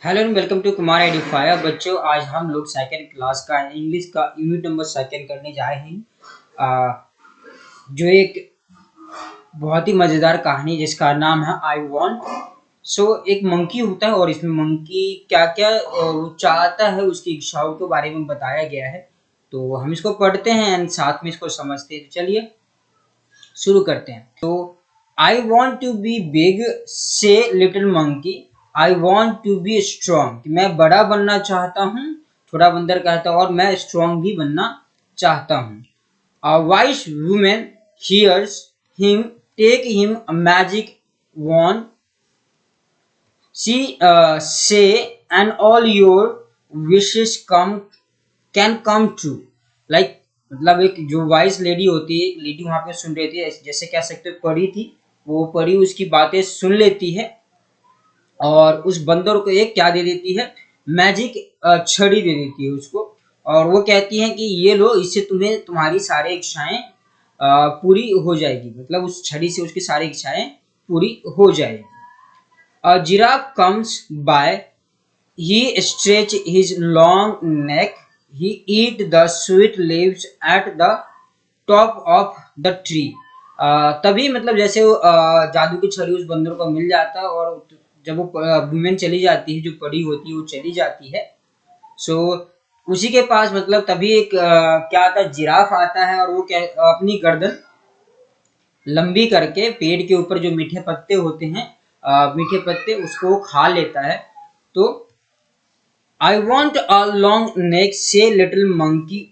Hello and welcome to Kumar identifier. बच्चों, आज हम लोग सेकंड क्लास का इंग्लिश का यूनिट नंबर सेकंड करने जा रहे हैं। जो एक बहुत ही मज़ेदार कहानी जिसका नाम है आई वॉन्ट। एक मंकी होता है और इसमें मंकी क्या क्या वो चाहता है, उसकी इच्छाओं के बारे में बताया गया है। तो हम इसको पढ़ते हैं एंड साथ में इसको समझते हैं। तो चलिए शुरू करते हैं। I want to be big said little monkey, I want to be strong. मैं बड़ा बनना चाहता हूँ, छोटा बंदर कहता है, और मैं स्ट्रॉन्ग भी बनना चाहता हूँ। A wise woman hears him, take him a magic wand. She say, and all your wishes can come true. Like मतलब एक जो वाइस लेडी होती है, एक लेडी वहां पे सुन रही थी, जैसे कह सकते हो परी थी। वो परी उसकी बातें सुन लेती है और उस बंदर को एक क्या दे देती है, मैजिक छड़ी दे देती है उसको। और वो कहती है कि ये लो, इससे तुम्हें तुम्हारी सारी इच्छाएं पूरी हो जाएगी। मतलब उस छड़ी से उसकी सारी इच्छाएं पूरी हो जाएगी। A giraffe comes by, he stretch his long neck, he eat the sweet leaves at the top of the tree. तभी मतलब जैसे वो जादू की छड़ी उस बंदर को मिल जाता है, और जब वो वुमेन चली जाती है, जो परी होती है वो चली जाती है। उसी के पास मतलब तभी एक क्या आता है, जिराफ आता है, और वो अपनी गर्दन लंबी करके पेड़ के ऊपर जो मीठे पत्ते होते हैं, मीठे पत्ते उसको खा लेता है। तो I want a long neck से लिटिल मंकी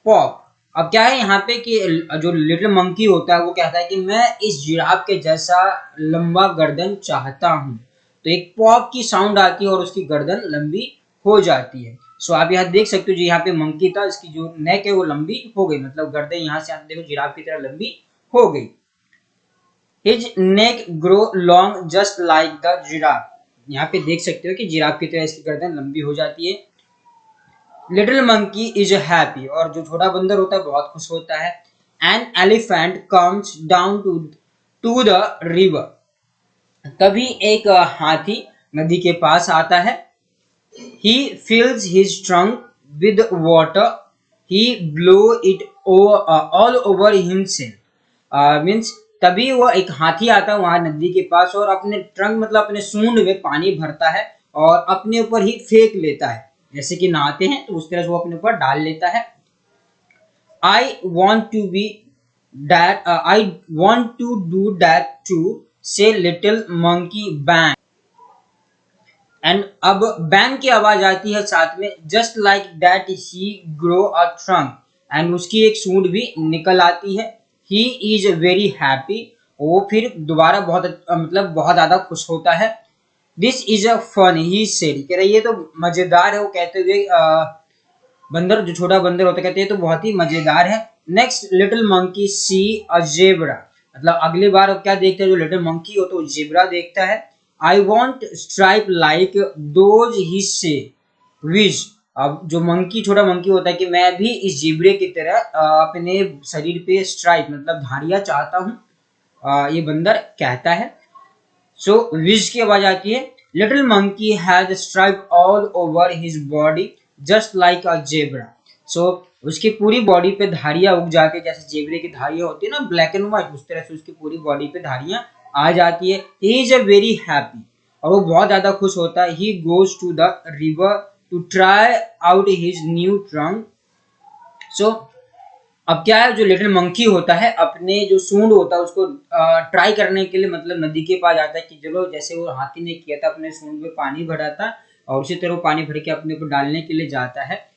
पॉप। अब क्या है यहाँ पे कि जो लिटिल मंकी होता है वो कहता है कि मैं इस जिराफ के जैसा लंबा गर्दन चाहता हूँ। तो एक पॉप की साउंड आती है और उसकी गर्दन लंबी हो जाती है। आप यहाँ देख सकते हो, जो यहाँ पे मंकी था, इसकी जो नेक है वो लंबी हो गई, मतलब गर्दन यहाँ से देखो जिराफ की तरह लंबी हो गई। His neck grow long just like the giraffe. यहाँ पे देख सकते हो कि जिराफ की तरह इसकी गर्दन लंबी हो जाती है। लिटिल मंकी इज हैप्पी, और जो छोटा बंदर होता है बहुत खुश होता है। An elephant comes down to the river. तभी एक हाथी नदी के पास आता है। He fills his trunk with water. He blow it all over himself. Means तभी वो एक हाथी आता है वहां नदी के पास, और अपने ट्रंक मतलब अपने सूंड में पानी भरता है और अपने ऊपर ही फेंक लेता है। जैसे कि नहाते हैं तो उस तरह से वो अपने ऊपर डाल लेता है। I want to be that, I want to do that too, say little monkey bang. And अब बैंग की आवाज आती है साथ में। Just like that he grow a trunk, and उसकी एक सूंड भी निकल आती है। ही इज वेरी हैप्पी, वो फिर दोबारा बहुत मतलब बहुत ज्यादा खुश होता है। This is a fun, he said, कह रहे ये तो मजेदार है। वो कहते हुए बंदर, जो छोटा बंदर होता है, कहते हैं तो बहुत ही मजेदार है। नेक्स्ट लिटिल मंकी सी अ जेब्रा, मतलब अगली बार अब क्या देखते हैं, जो लिटिल मंकी होता है वो जेब्रा देखता है। I want stripe like those हिस्से विज। अब जो मंकी, छोटा मंकी होता है कि मैं भी इस जेब्रे की तरह अपने शरीर पे स्ट्राइप मतलब धारियां चाहता हूँ, ये बंदर कहता है। विज की आवाज आती है। Little monkey has stripe all over his body just like a zebra. उसकी पूरी बॉडी पे धारियां उग जाती है, जैसे जेबरे की धारियां होती है ना, ब्लैक एंड व्हाइट, उस तरह से उसकी पूरी बॉडी पे धारियां आ जाती है। He is a very happy, और वो बहुत ज्यादा खुश होता है। He goes to the river to try out his new trunk. अब क्या है, जो लिटिल मंकी होता है अपने जो सूंड होता है उसको ट्राई करने के लिए मतलब नदी के पास जाता है कि चलो, जैसे वो हाथी ने किया था, अपने सूंड में पानी भरा था और उसी तरह वो पानी भर के अपने ऊपर डालने के लिए जाता है।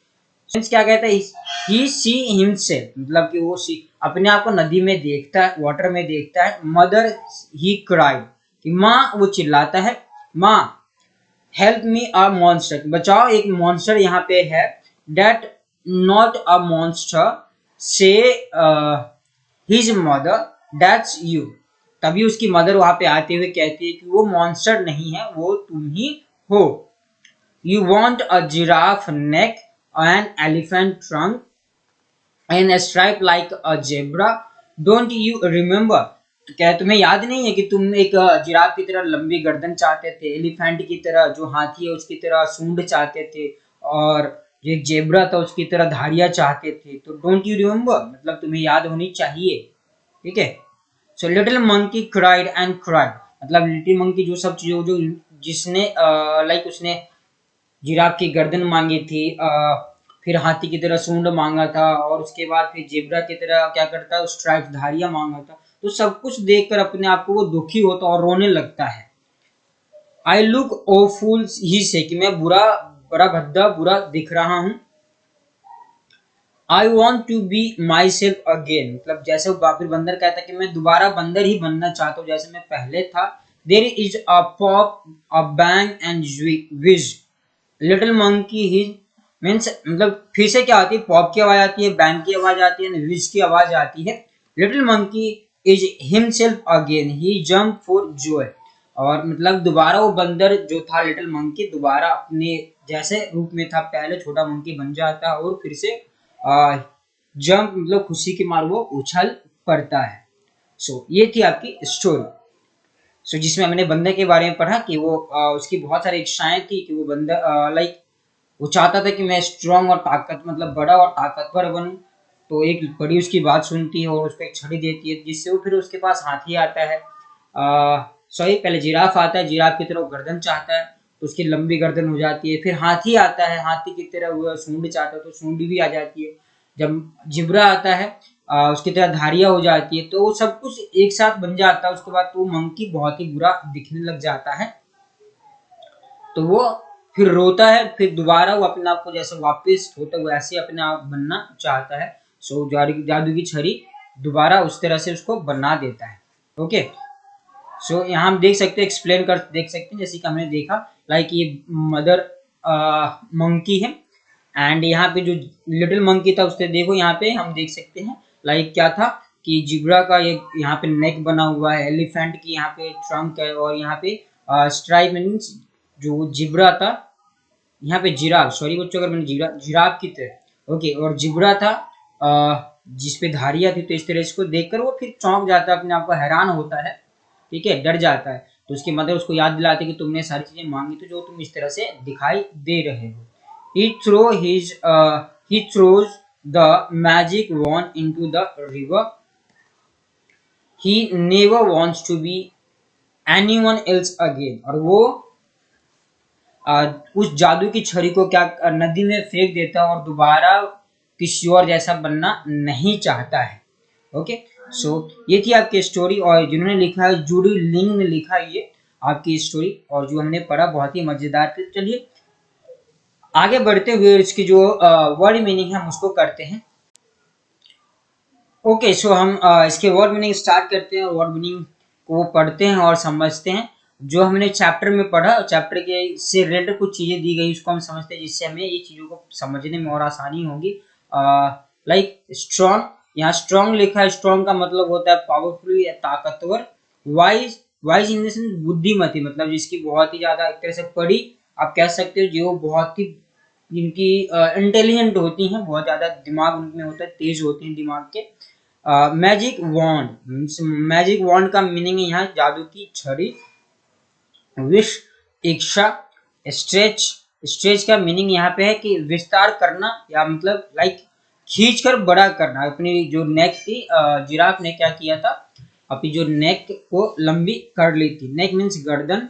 क्या कहता है, ही सी हिमसेल्फ, मतलब कि वो अपने आप को नदी में देखता है, वाटर में देखता है। मदर ही क्राइड, कि माँ, वो चिल्लाता है, माँ हेल्प मी अ मॉन्स्टर, बचाओ एक मॉन्स्टर यहाँ पे है। डेट नॉट अ मॉन्स्टर से हिज मदर, दैट्स यू। तभी उसकी मदर वहां पे आते हुए कहती है कि वो मॉन्स्टर नहीं है, वो तुम ही हो। You want a giraffe neck, an elephant trunk, and a stripe like a zebra. Don't you remember तो क्या तुम्हें याद नहीं है कि तुम एक जिराफ की तरह लंबी गर्दन चाहते थे, एलिफेंट की तरह जो हाथी है उसकी तरह सूंड चाहते थे, और जो एक जेब्रा था उसकी तरह धारियां चाहते थे। तो डोंट यू रिमेम्बर, मतलब तुम्हें याद होनी चाहिए। ठीक है। So little monkey cried and cried, मतलब लिटिल मंकी जो सब चीजों जो जिसने लाइक उसने जिराफ की गर्दन मांगी थी, फिर हाथी की तरह सूंड मांगा था, और उसके बाद फिर जेब्रा की तरह क्या करता है, स्ट्राइप धारियां मांगा था। तो सब कुछ देखकर अपने आप को वो दुखी होता और रोने लगता है। आई लुक ओफुल ही से, कि मैं बुरा, बड़ा भद्दा बुरा दिख रहा हूँ। I want to be myself again, मतलब जैसे वो बापिर बंदर कहता है कि मैं दोबारा बंदर ही बनना चाहता हूँ जैसे मैं पहले था। There is a pop, a bang and whiz, little monkey he means, मतलब फिर से क्या आती है, पॉप की आवाज आती है, बैंग की आवाज आती है, विज की आवाज आती है। Little monkey is himself again, he jump for Joy, और मतलब दोबारा वो बंदर जो था लिटिल मंकी दोबारा अपने जैसे रूप में था पहले, छोटा मंकी बन जाता है और फिर से जंप मतलब खुशी के मार वो उछल पड़ता है। सो ये थी आपकी स्टोरी। सो जिसमें हमने बंदर के बारे में पढ़ा कि वो उसकी बहुत सारी इच्छाएं थी कि वो बंदर लाइक वो चाहता था कि मैं स्ट्रांग और ताकत मतलब बड़ा और ताकतवर बनूं। तो एक बड़ी उसकी बात सुनती है और उसको एक छड़ी देती है, जिससे वो फिर उसके पास हाथी आता है, सॉरी पहले जिराफ आता है, जिराफ की तरह गर्दन चाहता है तो उसकी लंबी गर्दन हो जाती है। फिर हाथी आता है, हाथी की तरह वो सूंड चाहता है तो सूंड भी आ जाती है। जब जिब्रा आता है उसकी तरह धारियां हो जाती है, तो वो सब कुछ एक साथ बन जाता है। उसके बाद तो मंकी बहुत ही बुरा दिखने लग जाता है, तो वो फिर रोता है, फिर दोबारा वो अपने आप को जैसे वापस होता है वैसे अपने आप बनना चाहता है। सो जादू की छड़ी दोबारा उस तरह से उसको बना देता है। ओके। सो यहाँ हम देख सकते हैं, एक्सप्लेन कर देख सकते हैं, जैसे कि हमने देखा लाइक ये मदर मंकी है, एंड यहाँ पे जो लिटिल मंकी था उससे देखो यहाँ पे हम देख सकते हैं लाइक क्या था कि जिब्रा का एक यहाँ पे नेक बना हुआ है, एलिफेंट की यहाँ पे ट्रंक है, और यहाँ पे स्ट्राइप मीन्स जो जिब्रा था, यहाँ पे जिराफ, सॉरी बच्चों अगर मैंने जिराफ की तरह ओके, और जिब्रा था जिस पे धारियां थी। तो इस तरह इसको देखकर वो फिर चौंक जाता है, अपने आप को हैरान होता है, ठीक है, डर जाता है। तो उसकी मदर उसको याद दिलाती है कि तुमने सारी चीजें मांगी तो जो तुम इस तरह से दिखाई दे रहे हो। He throws the magic wand into the river. He never wants to be anyone else again. और वो उस जादू की छड़ी को क्या नदी में फेंक देता है और दोबारा किसी और जैसा बनना नहीं चाहता है। ओके। सो ये थी आपकी स्टोरी, और जिन्होंने लिखा है जूडी लिंग ने लिखा ये आपकी स्टोरी, और जो हमने पढ़ा बहुत ही मजेदार थी। चलिए आगे बढ़ते हुए इसकी जो वर्ड मीनिंग है हम उसको करते हैं। ओके। सो हम इसके वर्ड मीनिंग स्टार्ट करते हैं, वर्ड मीनिंग को पढ़ते हैं और समझते हैं। जो हमने चैप्टर में पढ़ा, चैप्टर के से रिलेटेड कुछ चीजें दी गई उसको हम समझते हैं, जिससे हमें ये चीजों को समझने में और आसानी होगी। लाइक स्ट्रॉन्ग, यहाँ स्ट्रॉन्ग लिखा है, स्ट्रॉन्ग का मतलब होता है पावरफुल या ताकतवर। Wise, wise in the sense बुद्धिमती, मतलब जिसकी बहुत ही ज्यादा एक तरह से पढ़ी आप कह सकते हो, जो बहुत ही जिनकी इंटेलिजेंट होती हैं, बहुत ज्यादा दिमाग उनमें होता है, तेज होते हैं दिमाग के। मैजिक वॉन्ड, मैजिक वॉन्ड का मीनिंग है यहाँ जादू की छड़ी। विश, इच्छा। स्ट्रेच, स्ट्रेच का मीनिंग यहाँ पे है कि विस्तार करना, या मतलब लाइक खींचकर बड़ा करना। अपनी जो नेक थी, जिराफ ने क्या किया था, अपनी जो नेक को लंबी कर ली थी, नेक मीन्स गर्दन।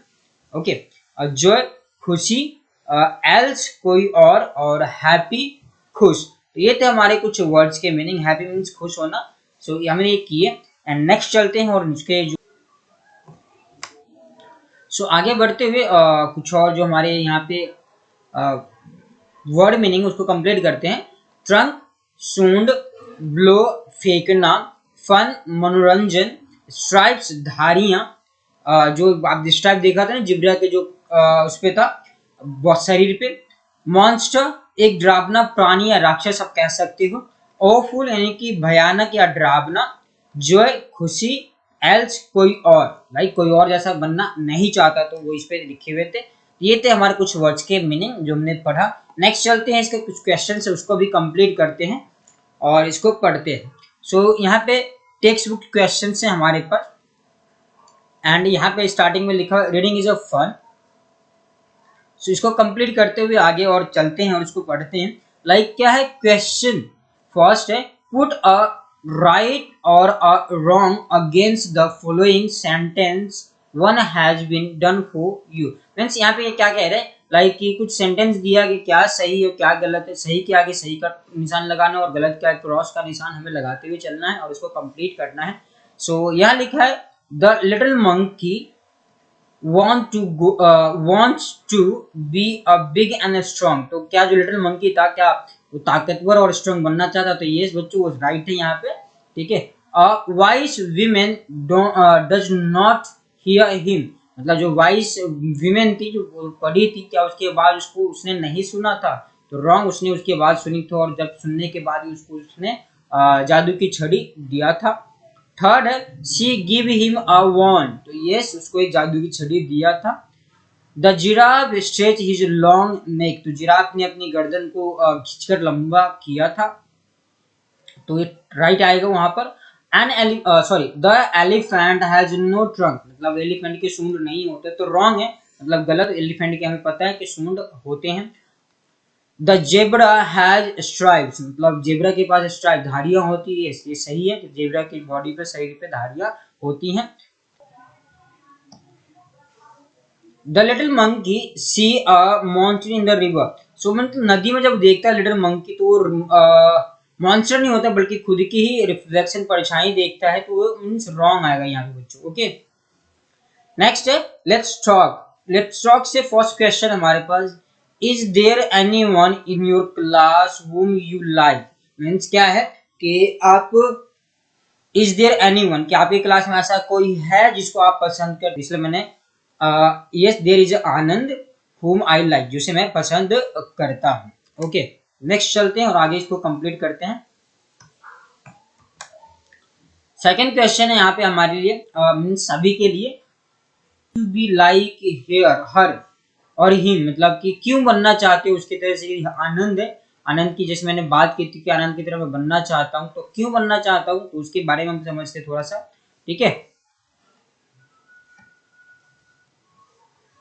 ओके। जॉय, खुशी, एल्स कोई और हैप्पी, खुश। तो ये थे हमारे कुछ वर्ड्स के मीनिंग। हैप्पी मीन्स खुश होना। सो हमने ये किए, एंड नेक्स्ट चलते हैं और उसके जो आगे बढ़ते हुए कुछ और जो हमारे यहाँ पे वर्ड मीनिंग उसको कंप्लीट करते हैं। ट्रंक, सूंड, ब्लो फेंकना, फन मनोरंजन, स्ट्राइप्स धारियां, जो आप स्ट्राइप देखा था ना जिब्रा के जो उस पे था शरीर पे। मॉन्स्टर, एक डरावना प्राणी या राक्षस आप कह सकते हो। ऑफुल यानी कि भयानक या डरावना। जॉय, खुशी। एल्स कोई और, लाइक कोई और जैसा बनना नहीं चाहता, तो वो इस पे लिखे हुए थे। ये थे हमारे कुछ वर्ड्स के मीनिंग जो हमने पढ़ा। नेक्स्ट चलते हैं, इसके कुछ क्वेश्चन है उसको भी कंप्लीट करते हैं और इसको पढ़ते हैं। सो यहाँ पे टेक्स्ट बुक क्वेश्चन है हमारे पास। एंड यहाँ पे स्टार्टिंग में लिखा रीडिंग इज अ फन। सो इसको कंप्लीट करते हुए आगे और चलते हैं और इसको पढ़ते हैं। लाइक क्या है क्वेश्चन, फर्स्ट है पुट अ राइट और a wrong against the following sentence one has been done for you. Means यहाँ पे क्या कह रहे हैं, लाइक कि कुछ सेंटेंस दिया कि क्या सही और क्या गलत है, सही के आगे सही का निशान लगाना और गलत के आगे क्रॉस का निशान हमें लगाते हुए चलना है और इसको कंप्लीट करना है। सो यहाँ लिखा है the little monkey wants to be a big and strong। तो क्या जो लिटिल मंकी था क्या वो ताकतवर और स्ट्रांग बनना चाहता, तो ये बच्चों वो राइट है यहाँ पे, ठीक है। Vice women does not hear him, मतलब जो वाइस वीमेन थी जो पढ़ी थी क्या उसके बाद उसको उसने नहीं सुना था, तो रॉन्ग, उसने उसके बाद सुनी थी और जब सुनने के बाद उसको उसने जादू की छड़ी दिया था। थर्ड है शी गिव हिम अ वॉन्ड, तो यस उसको एक जादू की छड़ी दिया था। The giraffe stretch his long neck, तो जिराफ ने अपनी गर्दन को खींचकर लंबा किया था, तो ये राइट आएगा वहां पर। The elephant has no trunk, मतलब एलिफेंट के सूंड नहीं होते, तो रॉन्ग है, मतलब गलत। एलिफेंट के हमें पता है कि सूंड होते हैं। द जेब्रा हैज स्ट्राइप्स, मतलब जेब्रा के पास स्ट्राइप धारियां होती है, ये सही है कि जेब्रा की बॉडी पे शरीर पे धारियां होती हैं। The little monkey see a monster in the river, so मतलब नदी में जब देखता है लिटिल मंकी तो वो मॉन्स्टर नहीं होता बल्कि खुद की ही रिफ्लेक्शन परछाई देखता है, तो वो मींस रॉन्ग आएगा यहाँ पे बच्चों। ओके नेक्स्ट है लेट्स टॉक। लेट्स टॉक से फर्स्ट क्वेश्चन हमारे पास, is there anyone in your class whom you like, means क्या है कि आप इज देयर एनीवन, कि आपकी क्लास में ऐसा कोई है जिसको आप पसंद कर, इसलिए मैंने yes there is Anand whom I like, जिसे मैं पसंद करता हूँ। ओके नेक्स्ट चलते हैं और आगे इसको कंप्लीट करते हैं। सेकंड क्वेश्चन है यहाँ पे हमारे लिए मींस सभी के लिए, टू बी लाइक हेयर हर और हिम, मतलब कि क्यों बनना चाहते हो उसकी तरह से। आनंद है, आनंद की जैसे मैंने बात की थी कि आनंद की तरह मैं बनना चाहता हूँ, तो क्यों बनना चाहता हूँ तो उसके बारे में हम समझते थोड़ा सा, ठीक है।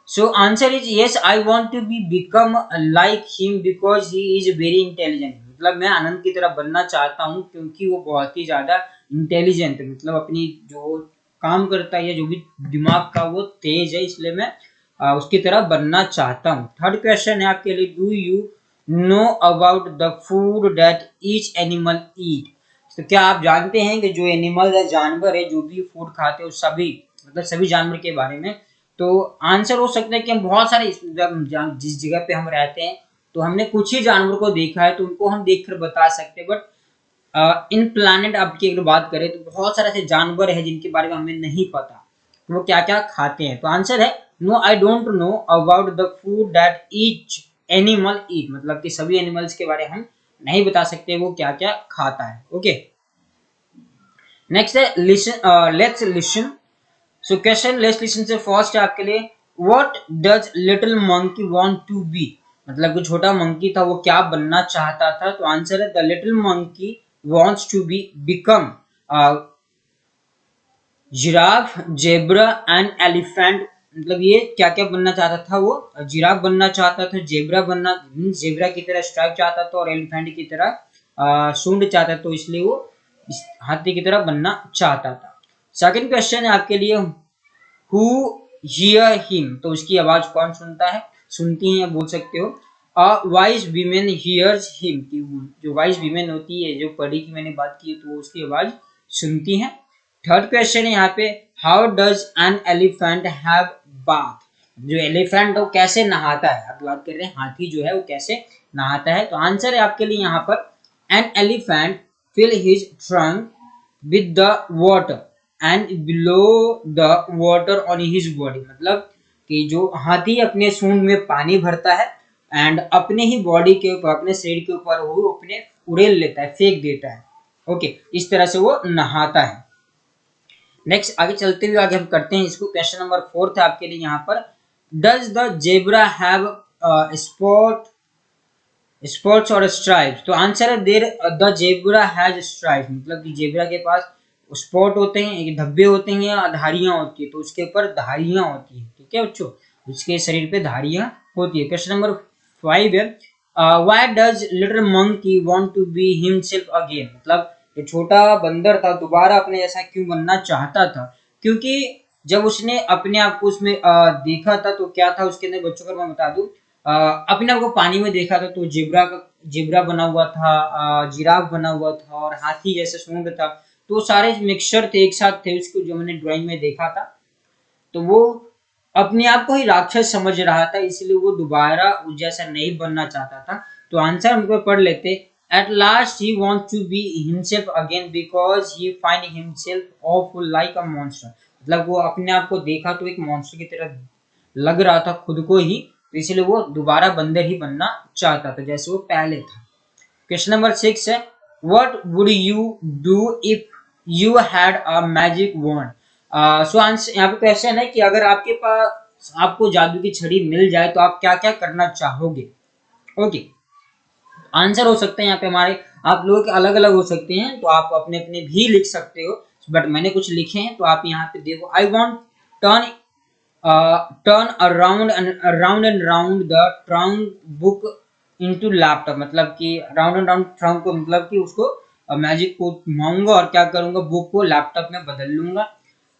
So answer is yes I want to be become like him because he is very intelligent, मतलब मैं आनंद की तरह बनना चाहता हूँ क्योंकि वो बहुत ही ज्यादा इंटेलिजेंट है, मतलब अपनी जो काम करता है या जो भी दिमाग का वो तेज है, इसलिए मैं उसकी तरह बनना चाहता हूँ। थर्ड क्वेश्चन है आपके लिए, do you know about the food that each animal eat, तो क्या आप जानते हैं कि जो एनिमल या जानवर है जो भी फूड खाते हैं सभी, मतलब सभी जानवर के बारे में। तो आंसर हो सकता है कि हम बहुत सारे जिस जगह पे हम रहते हैं तो हमने कुछ ही जानवर को देखा है तो उनको हम देखकर बता सकते हैं, बट इन प्लानिट अब की अगर बात करें तो बहुत सारे ऐसे जानवर हैं जिनके बारे में हमें नहीं पता वो क्या क्या खाते हैं। तो आंसर है no I don't know about the food that each animal eat, मतलब कि सभी एनिमल्स के बारे में हम नहीं बता सकते वो क्या क्या खाता है। ओके नेक्स्ट है listen, let's listen. So question let's listen से फर्स्ट है आपके लिए, what does little monkey want to be, मतलब जो छोटा मंकी था वो क्या बनना चाहता था, तो आंसर है the little monkey wants to be become giraffe zebra and elephant, मतलब ये क्या क्या बनना चाहता था, वो जिराफ बनना चाहता था, जेब्रा बनना जेब्रा की तरह स्ट्राइप चाहता था और एलिफेंट की तरह सूंड चाहता था, तो इसलिए वो हाथी की तरह बनना चाहता था। सेकंड क्वेश्चन है आपके लिए, हु हियर हिम, तो उसकी आवाज कौन सुनता है, सुनती है बोल सकते हो। A wise women hears him, की जो वाइज वीमेन होती है जो पढ़ी की मैंने बात की तो उसकी आवाज सुनती है। थर्ड क्वेश्चन है यहाँ पे, how does an elephant have bath, जो एलिफेंट है वो कैसे नहाता है, आप बात कर रहे हैं हाथी जो है वो कैसे नहाता है, तो आंसर है आपके लिए यहाँ पर an elephant fill his trunk with the water and blow the water on his body, मतलब कि जो हाथी अपने सूंड में पानी भरता है एंड अपने ही बॉडी के ऊपर अपने शरीर के ऊपर वो अपने उड़ेल लेता है, फेंक देता है। ओके इस तरह से वो नहाता है। नेक्स्ट आगे चलते हुए आगे हम करते हैं इसको, क्वेश्चन नंबर फोर्थ है आपके लिए यहाँ पर, does the zebra have spots और स्ट्राइप्स, तो आंसर है there the zebra has stripes, मतलब कि जेब्रा के पास स्पॉट होते हैं, एक धब्बे होते हैं या धारियां होती है, तो उसके ऊपर धारियां होती है, ठीक है बच्चों, उसके शरीर पे धारियां होती है। क्वेश्चन नंबर 5 है, why does little monkey want to be himself again, मतलब ये छोटा बंदर था दोबारा अपने जैसा क्यों बनना चाहता था, क्योंकि जब उसने अपने आप को उसमें देखा था तो क्या था उसके अंदर बच्चों को मैं बता दूं, अपने आप को पानी में देखा था तो जिब्रा बना हुआ था, जिराफ बना हुआ था और हाथी जैसे सूंड था, तो सारे मिक्सचर थे, एक साथ थे उसको, जो मैंने ड्राइंग में देखा था, तो वो अपने आप को ही राक्षस समझ रहा था, इसलिए वो दोबारा उस जैसा नहीं बनना चाहता था। तो आंसर हमको पढ़ लेते, at last he wants to be himself again because he find himself awful like a monster, मतलब वो अपने आप को देखा तो एक मॉन्स्टर की तरह लग रहा था खुद को ही, तो इसलिए वो दोबारा बंदर ही बनना चाहता था जैसे वो पहले था। क्वेश्चन नंबर 6 है, what would you do if you had a magic wand, so answer यहाँ पे क्वेश्चन है कि अगर आपके पास आपको जादू की छड़ी मिल जाए तो आप क्या क्या करना चाहोगे। ओके, आंसर हो सकते हैं यहाँ पे हमारे, आप लोगों के अलग अलग हो सकते हैं, तो आप अपने अपने भी लिख सकते हो, बट मैंने कुछ लिखे हैं तो आप यहाँ पे देखो, I want turn turn around and round the trunk book into laptop, मतलब कि राउंड एंड राउंड ट्रंक को, मतलब कि उसको मैजिक को घुमाऊंगा और क्या करूंगा, बुक को लैपटॉप में बदल लूंगा।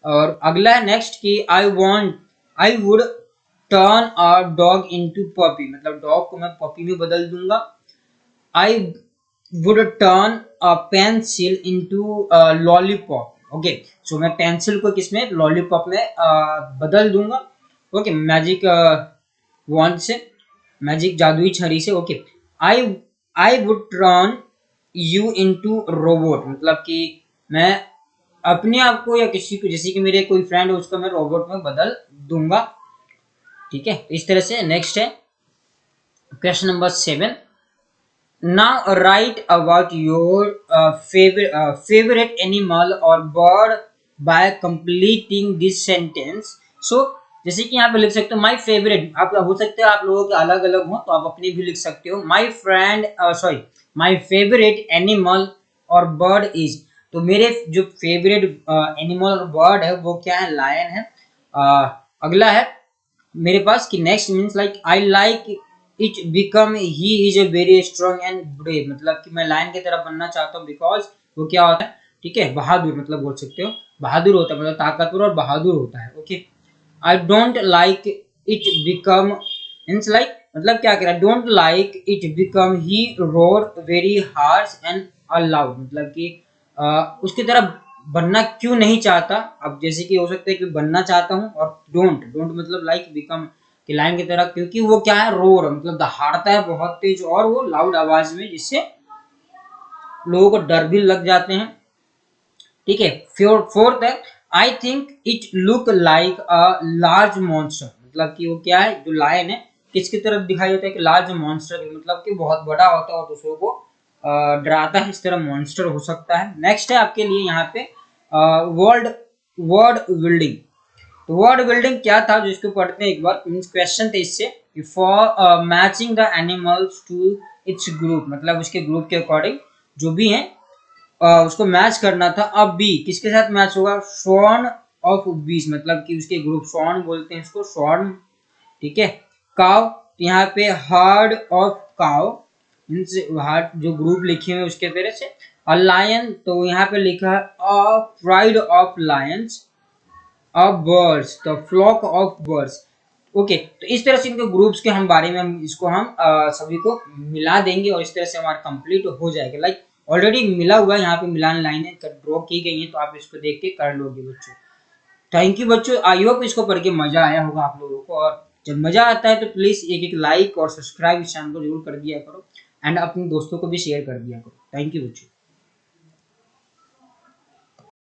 और अगला है नेक्स्ट कि I would turn a dog into puppy, मतलब डॉग को मैं पपी में बदल दूंगा। I would turn a pencil into lollipop, okay, so मैं पेंसिल को किसमें, लॉलीपॉप में बदल दूंगा, ओके, मैजिक वॉन्ड से, मैजिक जादुई छड़ी से, okay. I I would turn you into robot, मतलब कि मैं अपने आप को या किसी को, जैसे कि मेरे कोई फ्रेंड है उसको मैं रोबोट में बदल दूंगा, ठीक है। इस तरह से नेक्स्ट है question number 7, now write about your favorite animal or bird by completing this sentence. So जैसे कि यहाँ पे लिख सकते हो माई फेवरेट, आप हो सकते हो आप लोगों के अलग अलग हो तो आप अपने भी लिख सकते हो, माई फेवरेट एनिमल और बर्ड इज, तो मेरे जो फेवरेट एनिमल और बर्ड है वो क्या है, लायन है। अगला है मेरे पास कि next means like I like it become he is a very strong and brave, मतलब कि मैं लायन की तरह बनना चाहता हूँ बिकॉज वो क्या होता है, ठीक है, बहादुर, मतलब बोल सकते हो बहादुर होता है, मतलब ताकतवर और बहादुर होता है, okay. I don't like it become means like, मतलब क्या कह रहा है, don't like it become he road very harsh and allowed, मतलब कि उसकी तरह बनना क्यों नहीं चाहता। अब जैसे कि हो सकता है कि बनना चाहता हूँ, और डोंट डोंट मतलब लाइक बिकम कि लाइन की तरह, क्योंकि वो क्या है, रोर, मतलब दहाड़ता है बहुत तेज और वो लाउड आवाज में, जिससे लोगों को डर भी लग जाते हैं, ठीक है। फोर्थ है, I think it look like a large monster, मतलब कि वो क्या है, जो लायन है किसकी तरफ दिखाई देता है, कि लार्ज मॉन्स्टर, मतलब कि बहुत बड़ा होता है और दूसरों को डराता है, इस तरह मॉन्स्टर हो सकता है। नेक्स्ट है आपके लिए यहाँ पे वर्ड वर्ड बिल्डिंग, तो वर्ड बिल्डिंग क्या था, जिसको पढ़ते हैं एक बार, मींस क्वेश्चन थे इससे, for matching the animals to its group, मतलब उसके ग्रुप के अकॉर्डिंग जो भी है उसको मैच करना था। अब बी किसके साथ मैच होगा, स्वर्ण ऑफ बीस, मतलब कि उसके ग्रुप, स्वर्ण बोलते हैं इसको, स्वर्ण, ठीक है। काव, यहाँ पे हार्ड ऑफ काव, मीन्स हार्ड जो ग्रुप लिखे हुए उसके तरह से। अ लायन, तो यहाँ पे लिखा है a pride of lions. Of birds, the flock of birds, okay. तो इस तरह से इनके ग्रुप्स के हम बारे में हम इसको हम सभी को मिला देंगे और इस तरह से हमारा कंप्लीट हो जाएगा। लाइक ऑलरेडी मिला हुआ है, यहाँ पे मिलान लाइनें ड्रॉ की गई हैं, तो आप इसको देख के कर लोगे बच्चों। थैंक यू बच्चों, आई होप इसको पढ़ के मजा आया होगा आप लोगों को, और जब मजा आता है तो प्लीज एक एक लाइक और सब्सक्राइब इस चैनल को जरूर कर दिया करो, एंड अपने दोस्तों को भी शेयर कर दिया करो। थैंक यू बच्चों।